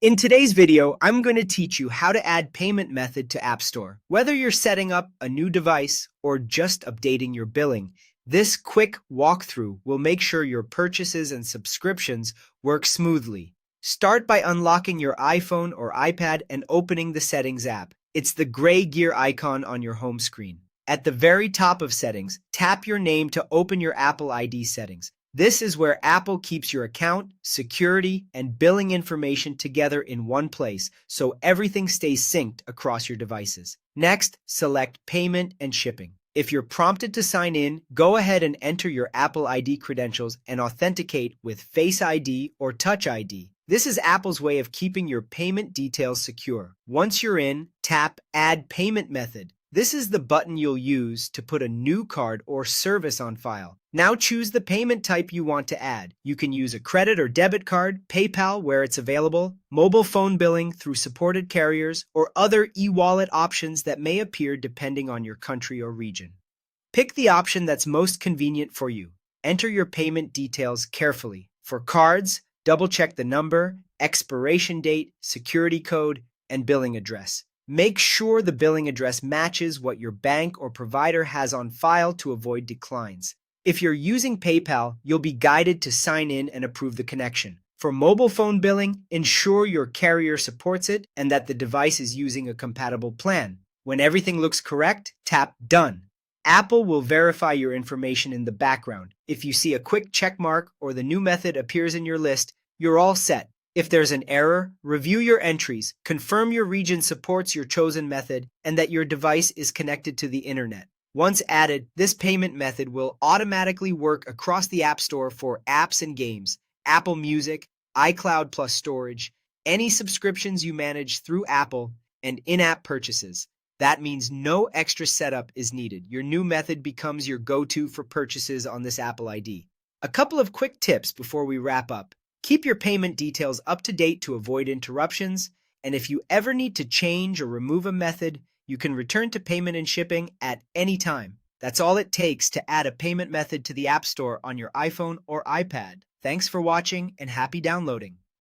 In today's video, I'm going to teach you how to add payment method to App Store. Whether you're setting up a new device or just updating your billing, this quick walkthrough will make sure your purchases and subscriptions work smoothly. Start by unlocking your iPhone or iPad and opening the Settings app. It's the gray gear icon on your home screen. At the very top of Settings, tap your name to open your Apple ID settings. This is where Apple keeps your account, security, and billing information together in one place, so everything stays synced across your devices. Next, select Payment and Shipping. If you're prompted to sign in, go ahead and enter your Apple ID credentials and authenticate with Face ID or Touch ID. This is Apple's way of keeping your payment details secure. Once you're in, tap Add Payment Method. This is the button you'll use to put a new card or service on file. Now choose the payment type you want to add. You can use a credit or debit card, PayPal where it's available, mobile phone billing through supported carriers, or other e-wallet options that may appear depending on your country or region. Pick the option that's most convenient for you. Enter your payment details carefully. For cards, double-check the number, expiration date, security code, and billing address. Make sure the billing address matches what your bank or provider has on file to avoid declines. If you're using PayPal, you'll be guided to sign in and approve the connection. For mobile phone billing, ensure your carrier supports it and that the device is using a compatible plan. When everything looks correct, tap Done. Apple will verify your information in the background. If you see a quick check mark or the new method appears in your list, you're all set. If there's an error, review your entries, confirm your region supports your chosen method, and that your device is connected to the internet. Once added, this payment method will automatically work across the App Store for apps and games, Apple Music, iCloud plus storage, any subscriptions you manage through Apple, and in-app purchases. That means no extra setup is needed. Your new method becomes your go-to for purchases on this Apple ID. A couple of quick tips before we wrap up. Keep your payment details up to date to avoid interruptions, and if you ever need to change or remove a method, you can return to Payment and Shipping at any time. That's all it takes to add a payment method to the App Store on your iPhone or iPad. Thanks for watching and happy downloading.